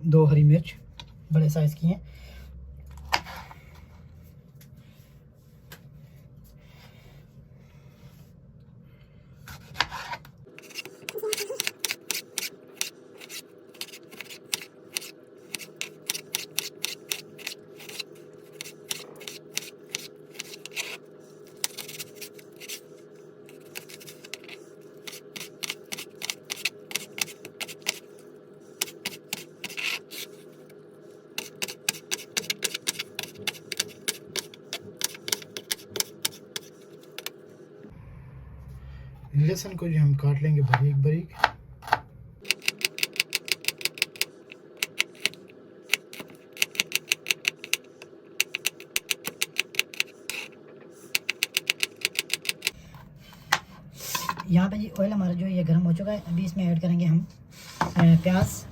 2 हरी मिर्च बड़े साइज़ की हैं। लहसुन को जो हम काट लेंगे बारीक बारीक। यहाँ पे जी ऑयल हमारा जो है ये गर्म हो चुका है। अभी इसमें ऐड करेंगे हम प्याज।